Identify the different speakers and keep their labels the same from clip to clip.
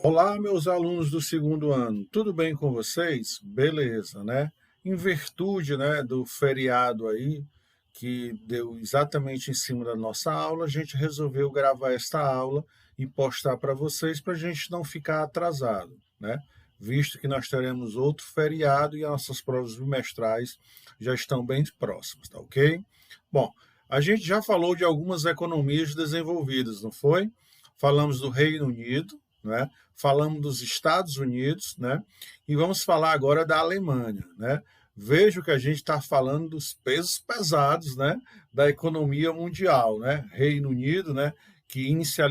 Speaker 1: Olá, meus alunos do segundo ano, tudo bem com vocês? Beleza, né? Em virtude, né, do feriado aí, que deu exatamente em cima da nossa aula, a gente resolveu gravar esta aula e postar para vocês para a gente não ficar atrasado, né? Visto que nós teremos outro feriado e as nossas provas bimestrais já estão bem próximas, tá ok? Bom, a gente já falou de algumas economias desenvolvidas, não foi? Falamos do Reino Unido, né? Falamos dos Estados Unidos, né? E vamos falar agora da Alemanha, né? Vejo que a gente está falando dos pesos pesados, né? Da economia mundial, né? Reino Unido, né? Que inicia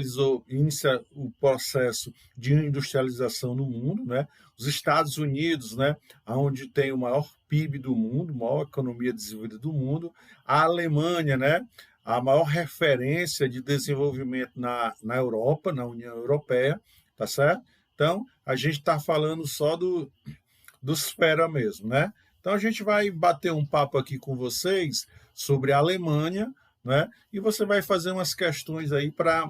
Speaker 1: o processo de industrialização no mundo, né? Os Estados Unidos, né? Onde tem o maior PIB do mundo, maior economia desenvolvida do mundo. A Alemanha, né? A maior referência de desenvolvimento na Europa, na União Europeia, tá certo? Então, a gente está falando só dos fera mesmo, né? Então, a gente vai bater um papo aqui com vocês sobre a Alemanha, né? E você vai fazer umas questões aí para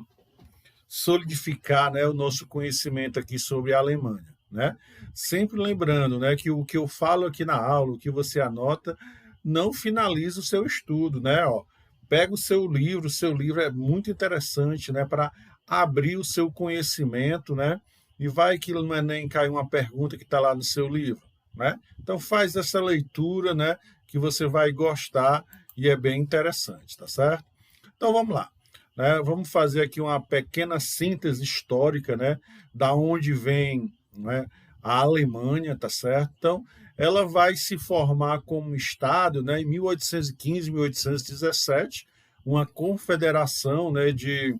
Speaker 1: solidificar, né, o nosso conhecimento aqui sobre a Alemanha, né? Sempre lembrando, né, que o que eu falo aqui na aula, o que você anota, não finaliza o seu estudo, né? Ó, pega o seu livro é muito interessante, né, para abrir o seu conhecimento, né? E vai que no Enem cai uma pergunta que está lá no seu livro, né? Então faz essa leitura, né, que você vai gostar e é bem interessante, tá certo? Então vamos lá, né? Vamos fazer aqui uma pequena síntese histórica, né, da onde vem, né, a Alemanha, tá certo? Então, ela vai se formar como Estado, né, em 1815, 1817, uma confederação, né, de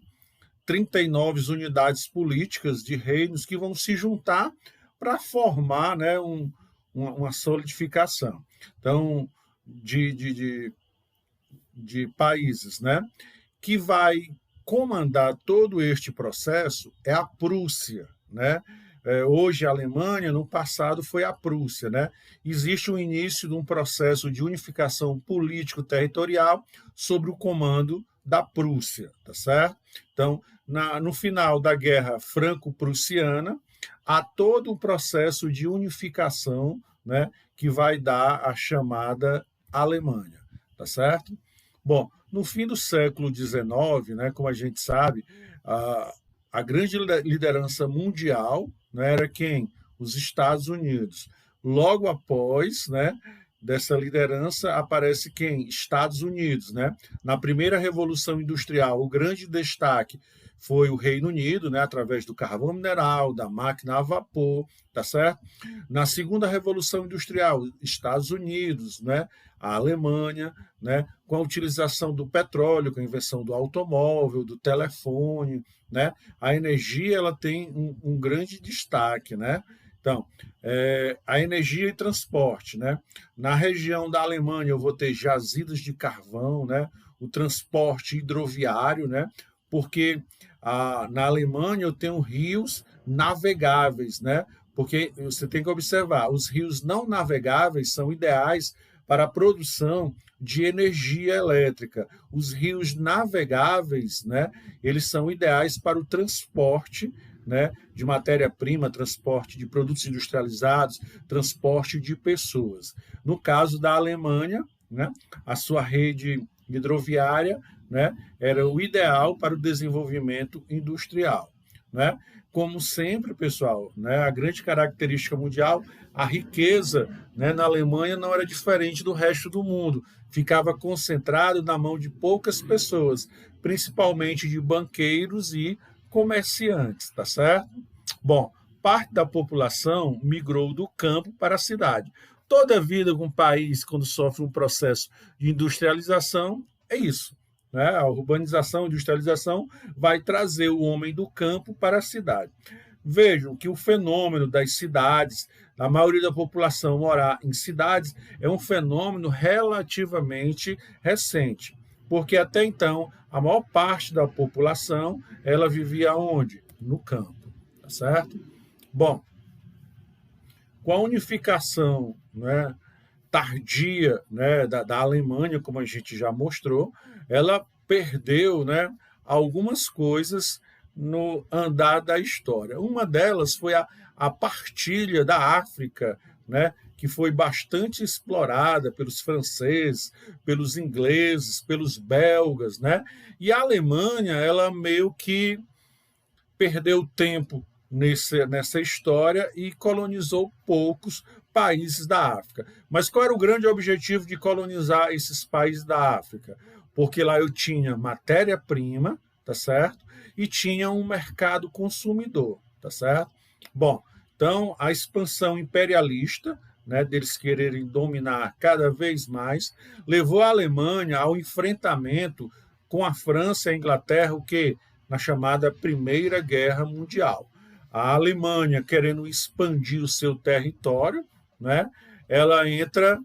Speaker 1: 39 unidades políticas de reinos que vão se juntar para formar, né, uma solidificação. Então, de países, né? Que vai comandar todo este processo é a Prússia, né? Hoje a Alemanha, no passado foi a Prússia, né? Existe o início de um processo de unificação político-territorial sobre o comando da Prússia, tá certo? Então, no final da Guerra Franco-Prussiana, há todo um processo de unificação, né, que vai dar a chamada Alemanha, tá certo? Bom, no fim do século XIX, né, como a gente sabe, a grande liderança mundial, né, era quem? Os Estados Unidos. Logo após, né, dessa liderança aparece quem? Estados Unidos, né? Na primeira revolução industrial, o grande destaque foi o Reino Unido, né, através do carvão mineral, da máquina a vapor, tá certo? Na segunda revolução industrial, Estados Unidos, né, a Alemanha, né, com a utilização do petróleo, com a invenção do automóvel, do telefone, né, a energia ela tem um grande destaque, né? Então, a energia e transporte, né? Na região da Alemanha eu vou ter jazidas de carvão, né? O transporte hidroviário, né? Porque na Alemanha eu tenho rios navegáveis, né? Porque você tem que observar, os rios não navegáveis são ideais para a produção de energia elétrica. Os rios navegáveis, né, eles são ideais para o transporte, né, de matéria-prima, transporte de produtos industrializados, transporte de pessoas. No caso da Alemanha, né, a sua rede hidroviária, né, era o ideal para o desenvolvimento industrial, né? Como sempre, pessoal, né, a grande característica mundial, a riqueza, né, na Alemanha não era diferente do resto do mundo, ficava concentrado na mão de poucas pessoas, principalmente de banqueiros e comerciantes, tá certo? Bom, parte da população migrou do campo para a cidade. Toda vida com um país, quando sofre um processo de industrialização, é isso, né? A urbanização, a industrialização vai trazer o homem do campo para a cidade. Vejam que o fenômeno das cidades, a maioria da população morar em cidades, é um fenômeno relativamente recente, porque até então a maior parte da população ela vivia onde? No campo, tá certo? Bom, com a unificação, né, tardia, né, da Alemanha, como a gente já mostrou, ela perdeu, né, algumas coisas no andar da história. Uma delas foi a partilha da África, né, que foi bastante explorada pelos franceses, pelos ingleses, pelos belgas, né? E a Alemanha, ela meio que perdeu tempo nessa história e colonizou poucos países da África. Mas qual era o grande objetivo de colonizar esses países da África? Porque lá eu tinha matéria-prima, tá certo? E tinha um mercado consumidor, tá certo? Bom, então a expansão imperialista, né, deles quererem dominar cada vez mais, levou a Alemanha ao enfrentamento com a França e a Inglaterra, o que na chamada Primeira Guerra Mundial. A Alemanha, querendo expandir o seu território, né, ela entra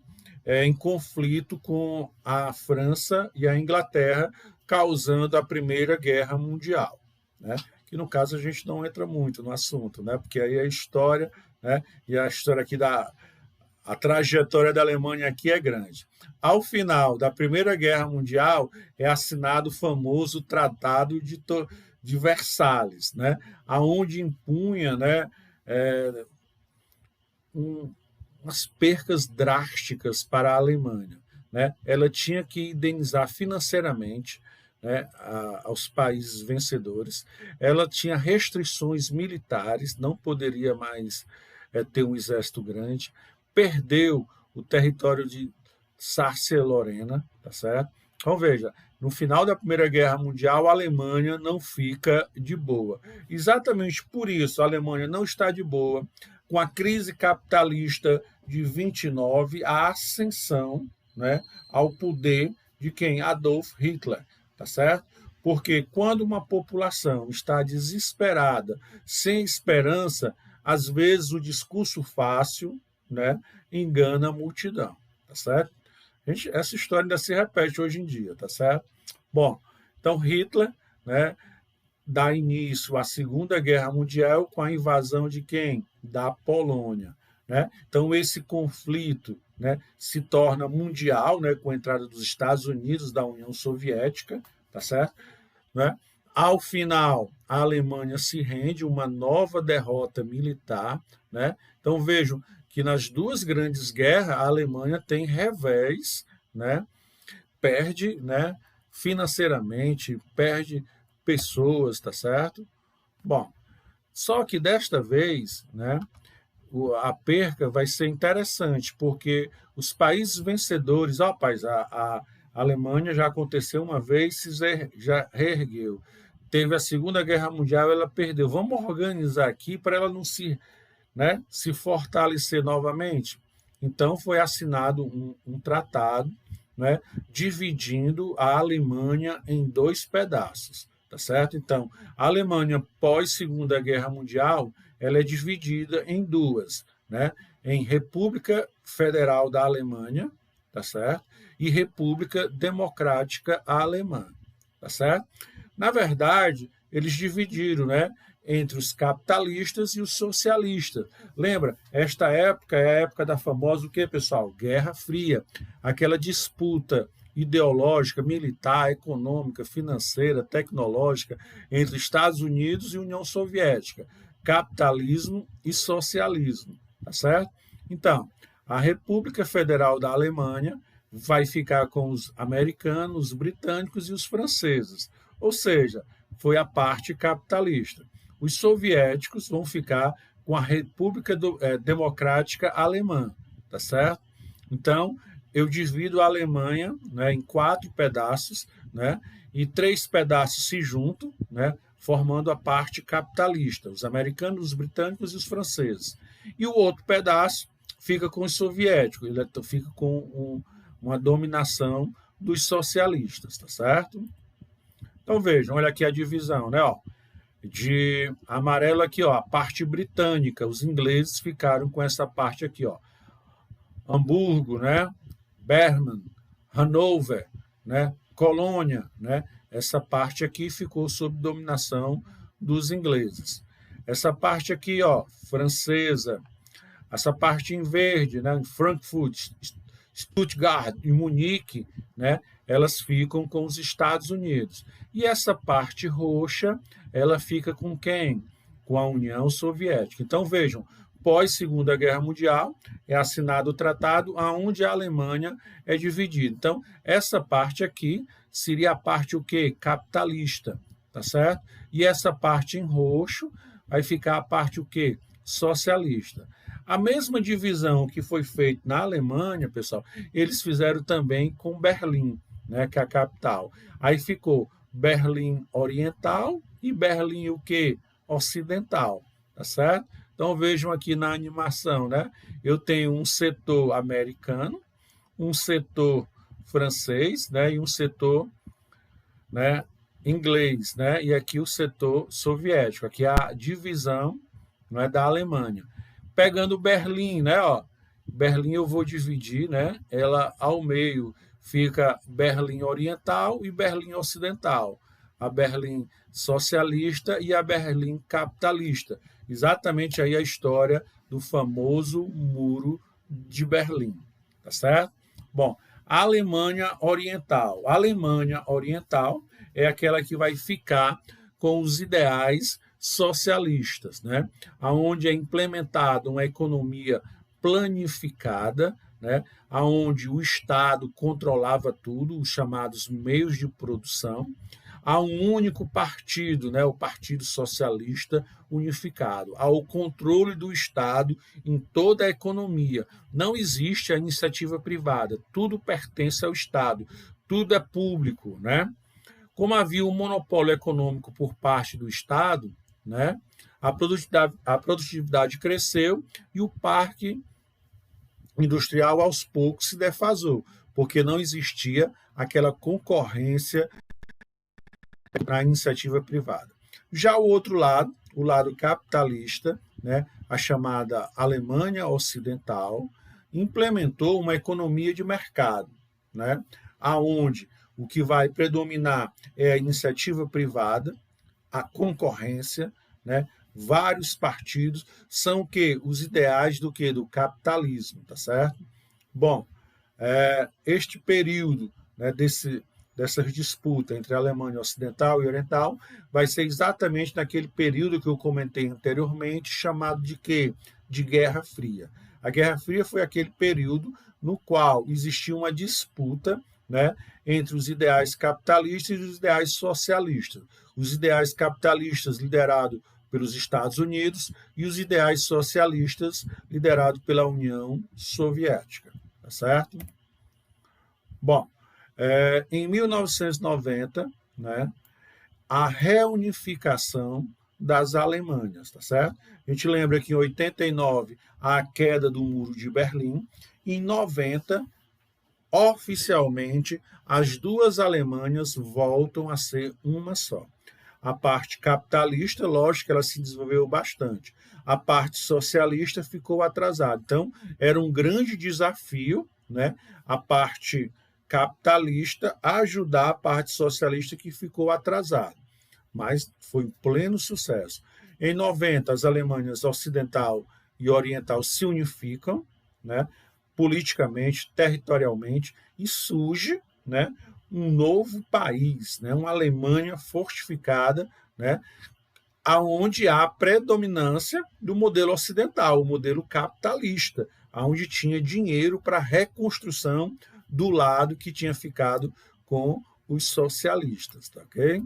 Speaker 1: em conflito com a França e a Inglaterra, causando a Primeira Guerra Mundial, né? Que no caso a gente não entra muito no assunto, né? Porque aí a história, né? E a história aqui a trajetória da Alemanha aqui é grande. Ao final da Primeira Guerra Mundial é assinado o famoso Tratado de Versalhes, né? Aonde impunha, né, umas percas drásticas para a Alemanha, né? Ela tinha que indenizar financeiramente, né, aos países vencedores. Ela tinha restrições militares, não poderia mais ter um exército grande. Perdeu o território de Sarça-Lorena, tá certo? Então veja, no final da Primeira Guerra Mundial, a Alemanha não fica de boa. Exatamente por isso, a Alemanha não está de boa. Com a crise capitalista de 29, a ascensão, né, ao poder de quem? Adolf Hitler, tá certo? Porque quando uma população está desesperada, sem esperança, às vezes o discurso fácil, né, engana a multidão, tá certo? Essa história ainda se repete hoje em dia, tá certo? Bom, então Hitler, né, dá início à Segunda Guerra Mundial com a invasão de quem? Da Polônia, né? Então esse conflito, né, se torna mundial, né, com a entrada dos Estados Unidos, da União Soviética, tá certo? Né? Ao final, a Alemanha se rende, uma nova derrota militar, né? Então vejam que nas duas grandes guerras a Alemanha tem revés, né? Perde, né, financeiramente, perde pessoas, tá certo? Bom, só que desta vez, né, a perca vai ser interessante, porque os países vencedores, ó, rapaz, a Alemanha já aconteceu uma vez, já reergueu. Teve a Segunda Guerra Mundial, ela perdeu. Vamos organizar aqui para ela não se, né, se fortalecer novamente. Então foi assinado um tratado, né, dividindo a Alemanha em dois pedaços, tá certo? Então, a Alemanha pós Segunda Guerra Mundial, ela é dividida em duas, né? Em República Federal da Alemanha, tá certo? E República Democrática Alemã, tá certo? Na verdade, eles dividiram, né, entre os capitalistas e os socialistas. Lembra? Esta época é a época da famosa o quê, pessoal? Guerra Fria, aquela disputa ideológica, militar, econômica, financeira, tecnológica entre Estados Unidos e União Soviética, capitalismo e socialismo, tá certo? Então, a República Federal da Alemanha vai ficar com os americanos, os britânicos e os franceses, ou seja, foi a parte capitalista. Os soviéticos vão ficar com a República Democrática Alemã, tá certo? Então, eu divido a Alemanha, né, em 4 pedaços, né, e 3 pedaços se juntam, né, formando a parte capitalista, os americanos, os britânicos e os franceses. E o outro pedaço fica com os soviéticos, ele fica com uma dominação dos socialistas, tá certo? Então vejam, olha aqui a divisão, né? Ó, de amarelo aqui, ó, a parte britânica, os ingleses ficaram com essa parte aqui, ó, Hamburgo, né? Bremen, Hanover, né? Colônia, né? Essa parte aqui ficou sob dominação dos ingleses. Essa parte aqui, ó, francesa, essa parte em verde, né? Frankfurt, Stuttgart e Munique, né? elas ficam com os Estados Unidos. E essa parte roxa, ela fica com quem? Com a União Soviética. Então, vejam, pós Segunda Guerra Mundial, é assinado o tratado aonde a Alemanha é dividida. Então, essa parte aqui seria a parte o quê? Capitalista, tá certo? E essa parte em roxo vai ficar a parte o quê? Socialista. A mesma divisão que foi feita na Alemanha, pessoal, eles fizeram também com Berlim, né, que é a capital. Aí ficou Berlim Oriental e Berlim o quê? Ocidental, tá certo? Então vejam aqui na animação, né? Eu tenho um setor americano, um setor francês, né, e um setor, né, inglês, né? E aqui o setor soviético, aqui é a divisão, não é, da Alemanha. Pegando Berlim, né, ó, Berlim eu vou dividir, né? Ela ao meio fica Berlim Oriental e Berlim Ocidental. A Berlim socialista e a Berlim capitalista. Exatamente aí a história do famoso Muro de Berlim, tá certo? Bom, a Alemanha Oriental. A Alemanha Oriental é aquela que vai ficar com os ideais socialistas, né? Onde é implementada uma economia planificada, né? Onde o Estado controlava tudo, os chamados meios de produção. Há um único partido, né? O Partido Socialista Unificado. Há o controle do Estado em toda a economia. Não existe a iniciativa privada, tudo pertence ao Estado, tudo é público, né? Como havia um monopólio econômico por parte do Estado, né, a produtividade cresceu e o parque industrial aos poucos se defasou, porque não existia aquela concorrência na iniciativa privada. Já o outro lado, o lado capitalista, né, a chamada Alemanha Ocidental, implementou uma economia de mercado, né, aonde o que vai predominar é a iniciativa privada, a concorrência, né? Vários partidos são o quê? Os ideais do quê? Do capitalismo, tá certo? Bom, este período, né, dessas disputas entre a Alemanha Ocidental e Oriental vai ser exatamente naquele período que eu comentei anteriormente, chamado de quê? De Guerra Fria. A Guerra Fria foi aquele período no qual existia uma disputa, né, entre os ideais capitalistas e os ideais socialistas. Os ideais capitalistas liderados pelos Estados Unidos e os ideais socialistas liderados pela União Soviética, tá certo? Bom, em 1990, né, a reunificação das Alemanhas, tá certo? A gente lembra que em 89 a queda do Muro de Berlim, em 90 oficialmente, as duas Alemanhas voltam a ser uma só. A parte capitalista, lógico que ela se desenvolveu bastante. A parte socialista ficou atrasada. Então, era um grande desafio, né, a parte capitalista ajudar a parte socialista que ficou atrasada. Mas foi um pleno sucesso. Em 90, as Alemanhas Ocidental e Oriental se unificam, né, politicamente, territorialmente, e surge, né, um novo país, né, uma Alemanha fortificada, né, aonde há predominância do modelo ocidental, o modelo capitalista, aonde tinha dinheiro para a reconstrução do lado que tinha ficado com os socialistas, tá ok?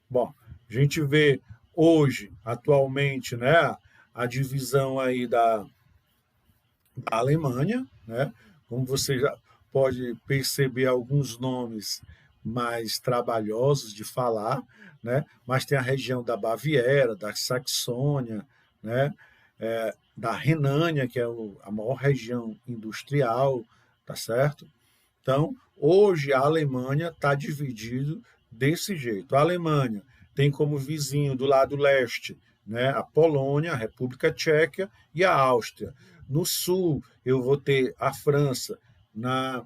Speaker 1: Bom, a gente vê hoje, atualmente, né, a divisão aí da Alemanha, né? Como você já pode perceber alguns nomes mais trabalhosos de falar, né? Mas tem a região da Baviera, da Saxônia, né? Da Renânia, que é a maior região industrial, tá certo? Então, hoje a Alemanha está dividido desse jeito. A Alemanha tem como vizinho do lado leste, né, a Polônia, a República Tcheca e a Áustria. No sul, eu vou ter a França. Na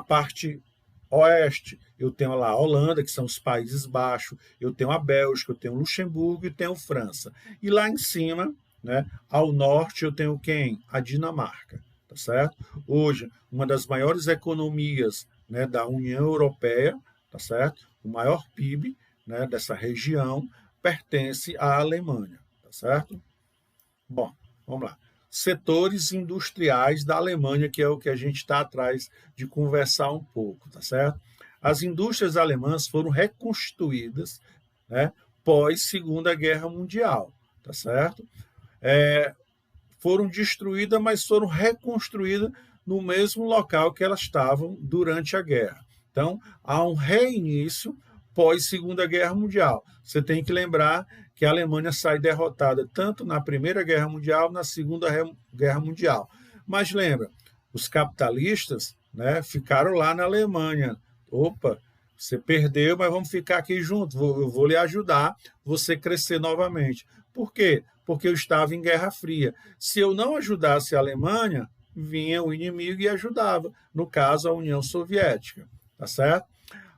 Speaker 1: parte oeste, eu tenho lá a Holanda, que são os Países Baixos, eu tenho a Bélgica, eu tenho Luxemburgo e tenho França. E lá em cima, né, ao norte, eu tenho quem? A Dinamarca, tá certo? Hoje, uma das maiores economias, né, da União Europeia, tá certo? O maior PIB, né, dessa região pertence à Alemanha, tá certo? Bom, vamos lá. Setores industriais da Alemanha, que é o que a gente está atrás de conversar um pouco, tá certo? As indústrias alemãs foram reconstituídas, né, pós Segunda Guerra Mundial, tá certo? Foram destruídas, mas foram reconstruídas no mesmo local que elas estavam durante a guerra. Então, há um reinício pós Segunda Guerra Mundial. Você tem que lembrar que a Alemanha sai derrotada tanto na Primeira Guerra Mundial, na Segunda Guerra Mundial. Mas lembra, os capitalistas, né, ficaram lá na Alemanha. Opa, você perdeu, mas vamos ficar aqui juntos. Eu vou lhe ajudar você crescer novamente. Por quê? Porque eu estava em Guerra Fria. Se eu não ajudasse a Alemanha, vinha o inimigo e ajudava, no caso, a União Soviética. Tá certo?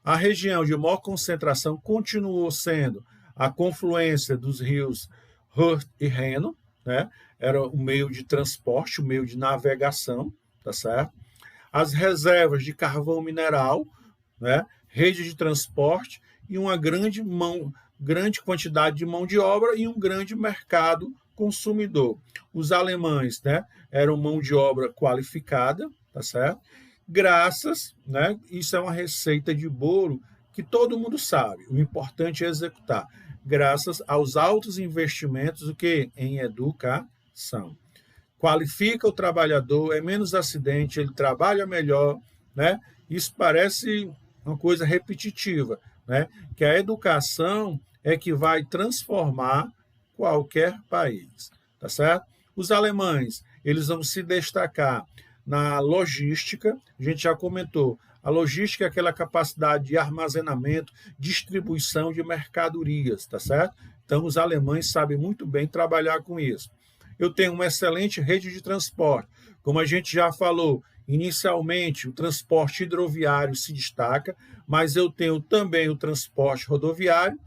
Speaker 1: A região de maior concentração continuou sendo a confluência dos rios Ruhr e Reno, né? Era o meio de transporte, o meio de navegação, tá certo? As reservas de carvão mineral, né? Rede de transporte e uma grande quantidade de mão de obra e um grande mercado consumidor. Os alemães, né, eram mão de obra qualificada, tá certo? Graças, né, isso é uma receita de bolo que todo mundo sabe, o importante é executar, graças aos altos investimentos o que em educação. Qualifica o trabalhador, é menos acidente, ele trabalha melhor, né? Isso parece uma coisa repetitiva, né? Que a educação é que vai transformar qualquer país, tá certo? Os alemães, eles vão se destacar na logística, a gente já comentou, a logística é aquela capacidade de armazenamento, distribuição de mercadorias, tá certo? Então, os alemães sabem muito bem trabalhar com isso. Eu tenho uma excelente rede de transporte, como a gente já falou, inicialmente o transporte hidroviário se destaca, mas eu tenho também o transporte rodoviário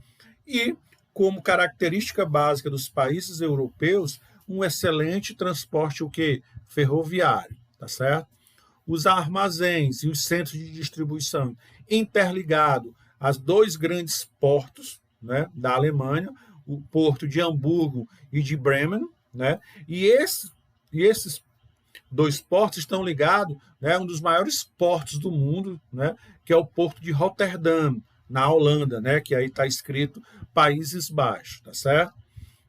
Speaker 1: e, como característica básica dos países europeus, um excelente transporte o quê? Ferroviário, tá certo? Os armazéns e os centros de distribuição interligados aos dois grandes portos, né, da Alemanha, o porto de Hamburgo e de Bremen, né? E esses dois portos estão ligados, né, um dos maiores portos do mundo, né, que é o porto de Rotterdam, na Holanda, né, que aí está escrito Países Baixos, tá certo?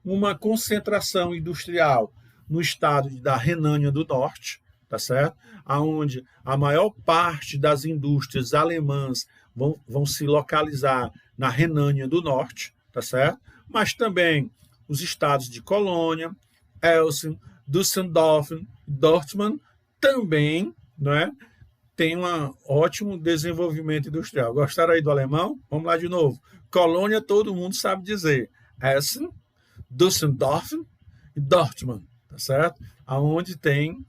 Speaker 1: Uma concentração industrial no estado da Renânia do Norte, tá certo? Aonde a maior parte das indústrias alemãs vão se localizar na Renânia do Norte, tá certo? Mas também os estados de Colônia, Essen, Düsseldorf, Dortmund também, não é? Tem um ótimo desenvolvimento industrial. Gostaram aí do alemão? Vamos lá de novo. Colônia todo mundo sabe dizer. Essen, Düsseldorf e Dortmund, tá certo? Aonde tem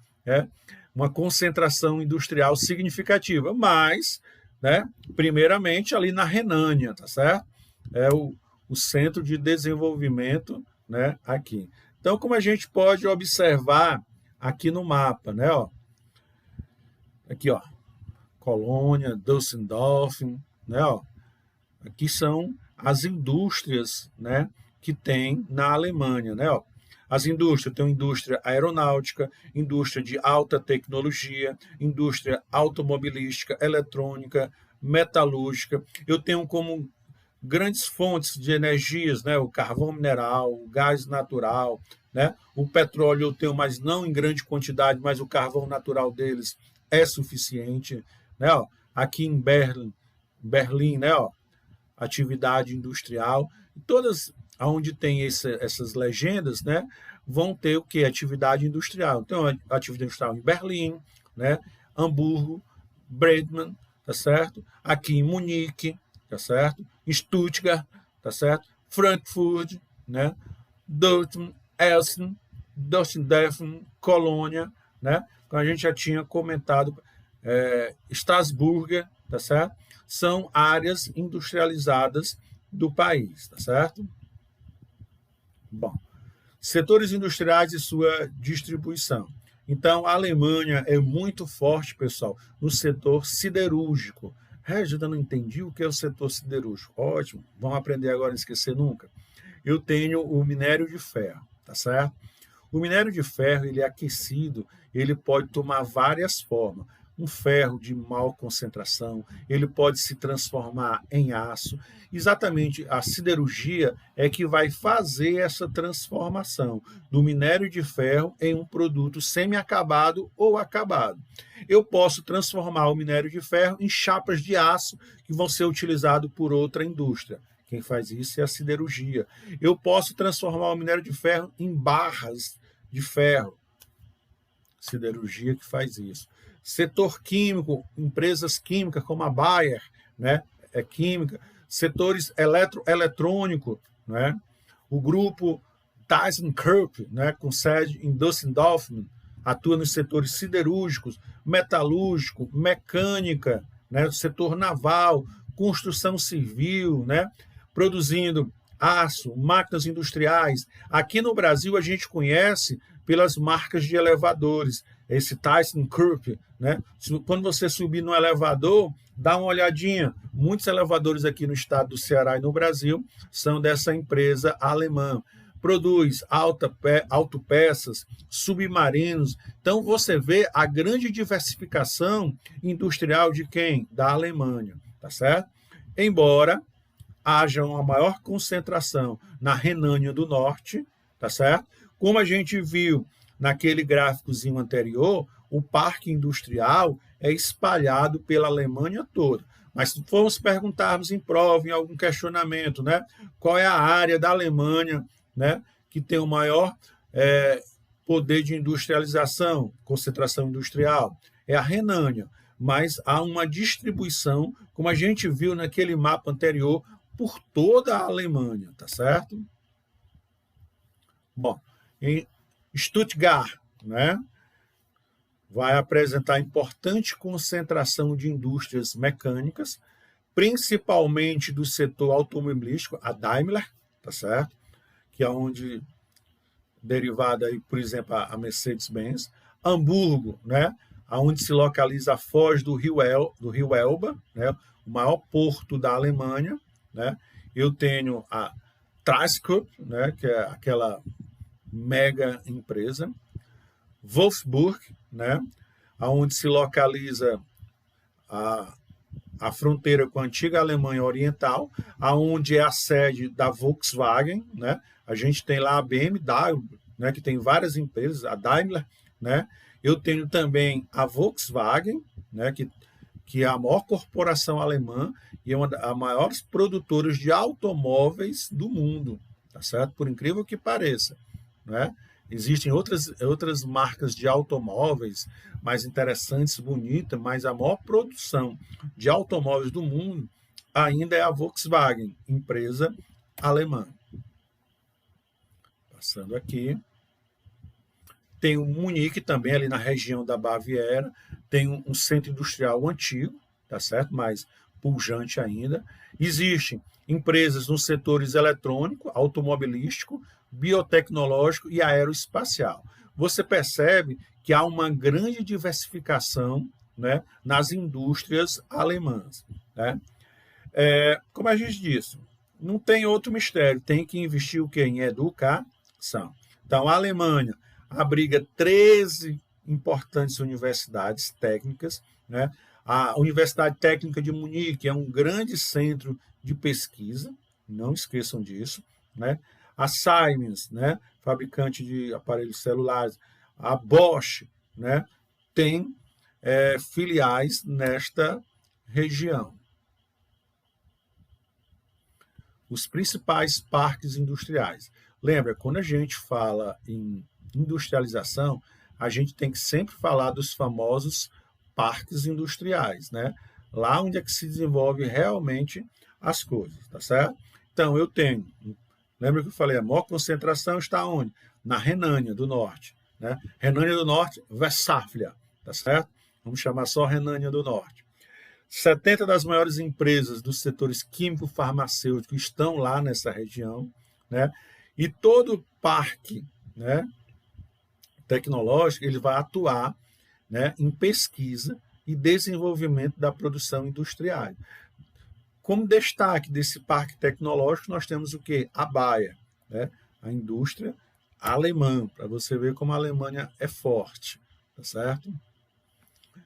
Speaker 1: uma concentração industrial significativa, mas, né, primeiramente ali na Renânia, tá certo? É o centro de desenvolvimento, né, aqui. Então, como a gente pode observar aqui no mapa, né, ó, aqui, ó, Colônia, Düsseldorf, né, ó, aqui são as indústrias, né, que tem na Alemanha, né, ó. As indústrias, tem indústria aeronáutica, indústria de alta tecnologia, indústria automobilística, eletrônica, metalúrgica. Eu tenho como grandes fontes de energias, né, o carvão mineral, o gás natural, né, o petróleo eu tenho, mas não em grande quantidade, mas o carvão natural deles é suficiente, né, ó. Aqui em Berlim, né, ó, atividade industrial, todas onde tem essas legendas, né, vão ter o que? Atividade industrial. Então, a atividade industrial em Berlim, né, Hamburgo, Bremen, tá certo? Aqui em Munique, tá certo? Stuttgart, tá certo? Frankfurt, né? Dortmund, Essen, Düsseldorf, Colônia, né? Como a gente já tinha comentado, Estrasburgo, tá certo? São áreas industrializadas do país, tá certo? Bom, setores industriais e sua distribuição. Então, a Alemanha é muito forte, pessoal, no setor siderúrgico. Régida, não entendi o que é o setor siderúrgico. Ótimo, vamos aprender agora, não esquecer nunca. Eu tenho o minério de ferro, tá certo? O minério de ferro, ele é aquecido, ele pode tomar várias formas. Um ferro de maior concentração, ele pode se transformar em aço. Exatamente a siderurgia é que vai fazer essa transformação do minério de ferro em um produto semi-acabado ou acabado. Eu posso transformar o minério de ferro em chapas de aço que vão ser utilizadas por outra indústria. Quem faz isso é a siderurgia. Eu posso transformar o minério de ferro em barras de ferro. Siderurgia que faz isso. Setor químico, empresas químicas como a Bayer, né, é química. Setores eletrônico, né, o grupo ThyssenKrupp, né, com sede em Düsseldorf, atua nos setores siderúrgicos, metalúrgico, mecânica, né, setor naval, construção civil, né, produzindo aço, máquinas industriais. Aqui no Brasil a gente conhece pelas marcas de elevadores, esse ThyssenKrupp, né? Quando você subir no elevador, dá uma olhadinha. Muitos elevadores aqui no estado do Ceará e no Brasil são dessa empresa alemã. Produz autopeças, submarinos. Então você vê a grande diversificação industrial de quem? Da Alemanha, tá certo? Embora haja uma maior concentração na Renânia do Norte, tá certo? Como a gente viu naquele gráficozinho anterior, o parque industrial é espalhado pela Alemanha toda. Mas se formos perguntarmos em prova, em algum questionamento, né, qual é a área da Alemanha, né, que tem o maior poder de industrialização, concentração industrial? É a Renânia. Mas há uma distribuição, como a gente viu naquele mapa anterior, por toda a Alemanha, tá certo? Bom, em Stuttgart, né, vai apresentar importante concentração de indústrias mecânicas, principalmente do setor automobilístico, a Daimler, tá certo? Que é onde derivada aí, por exemplo, a Mercedes-Benz. Hamburgo, né, onde se localiza a foz do Rio Elba, né, o maior porto da Alemanha, né? Eu tenho a ThyssenKrupp, né, que é aquela mega empresa. Wolfsburg, né, onde se localiza a fronteira com a antiga Alemanha Oriental, aonde é a sede da Volkswagen, né? A gente tem lá a BMW, né, que tem várias empresas, a Daimler, né? Eu tenho também a Volkswagen, né, que é a maior corporação alemã e é uma das maiores produtoras de automóveis do mundo, tá certo? Por incrível que pareça, né? Existem outras marcas de automóveis mais interessantes, bonitas, mas a maior produção de automóveis do mundo ainda é a Volkswagen, empresa alemã. Passando aqui. Tem o Munique também, ali na região da Baviera, tem um centro industrial antigo, tá certo? Mas pujante ainda. Existem empresas nos setores eletrônico, automobilístico, biotecnológico e aeroespacial. Você percebe que há uma grande diversificação, né, nas indústrias alemãs, né? Como a gente disse, não tem outro mistério, tem que investir o quê? Em educação. Então, a Alemanha abriga 13 importantes universidades técnicas, né? A Universidade Técnica de Munique é um grande centro de pesquisa, não esqueçam disso, né? A Siemens, né, fabricante de aparelhos celulares, a Bosch, né, tem filiais nesta região. Os principais parques industriais. Lembra, quando a gente fala em industrialização, a gente tem que sempre falar dos famosos parques industriais, né? Lá onde é que se desenvolve realmente as coisas, tá certo? Então, eu tenho, lembra que eu falei, a maior concentração está onde? Na Renânia do Norte, né? Renânia do Norte, Westfália, tá certo? Vamos chamar só Renânia do Norte. 70 das maiores empresas dos setores químico-farmacêutico estão lá nessa região, né? E todo parque, né, tecnológica, ele vai atuar, né, em pesquisa e desenvolvimento da produção industrial. Como destaque desse parque tecnológico, nós temos o quê? A Bayer, né? A indústria alemã, para você ver como a Alemanha é forte, tá certo?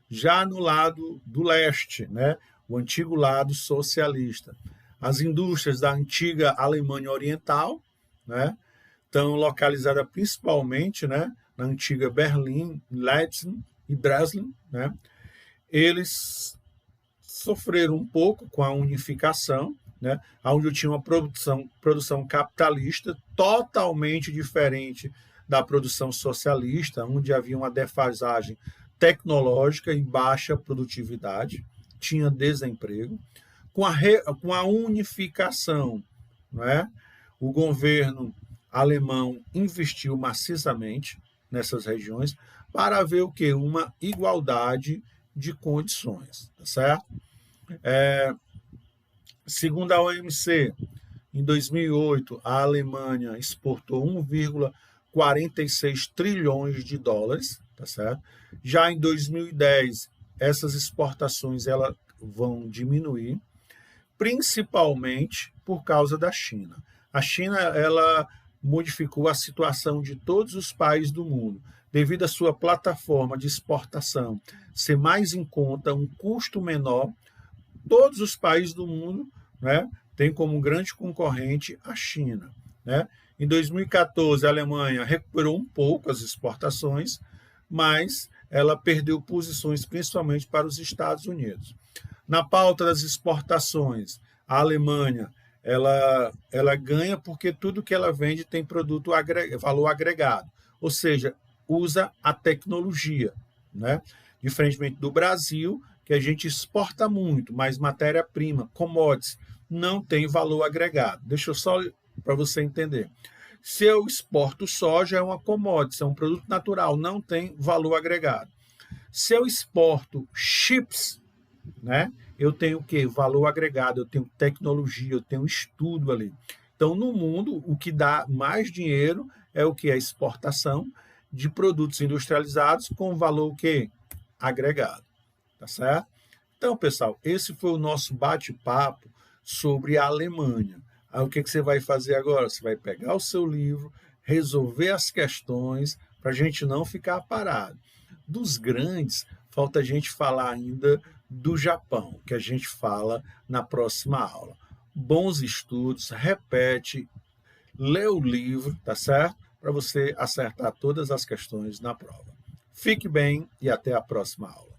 Speaker 1: Já no lado do leste, né? O antigo lado socialista, as indústrias da antiga Alemanha Oriental, né? Estão localizadas principalmente, né, na antiga Berlim, Leipzig e Dresden, né? Eles sofreram um pouco com a unificação, né, onde tinha uma produção capitalista totalmente diferente da produção socialista, onde havia uma defasagem tecnológica e baixa produtividade, tinha desemprego. Com a unificação, né, o governo alemão investiu maciçamente nessas regiões para haver o quê? Uma igualdade de condições, tá certo? Segundo a OMC, em 2008, a Alemanha exportou 1,46 trilhões de dólares, tá certo? Já em 2010, essas exportações elas vão diminuir, principalmente por causa da China. A China ela modificou a situação de todos os países do mundo, devido à sua plataforma de exportação ser mais em conta, um custo menor. Todos os países do mundo, né, têm como grande concorrente a China, né? Em 2014, a Alemanha recuperou um pouco as exportações, mas ela perdeu posições principalmente para os Estados Unidos. Na pauta das exportações, a Alemanha ela ganha porque tudo que ela vende tem valor agregado, ou seja, usa a tecnologia, né? Diferentemente do Brasil, que a gente exporta muito, mas matéria-prima, commodities, não tem valor agregado. Deixa eu só para você entender. Se eu exporto soja, é uma commodity, é um produto natural, não tem valor agregado. Se eu exporto chips, né, eu tenho o quê? Valor agregado, eu tenho tecnologia, eu tenho estudo ali. Então, no mundo, o que dá mais dinheiro é o que? A exportação de produtos industrializados com valor o quê? Agregado. Tá certo? Então, pessoal, esse foi o nosso bate-papo sobre a Alemanha. Aí, o que você vai fazer agora? Você vai pegar o seu livro, resolver as questões, para a gente não ficar parado. Dos grandes, falta a gente falar ainda do Japão, que a gente fala na próxima aula. Bons estudos, repete, lê o livro, tá certo? Para você acertar todas as questões na prova. Fique bem e até a próxima aula.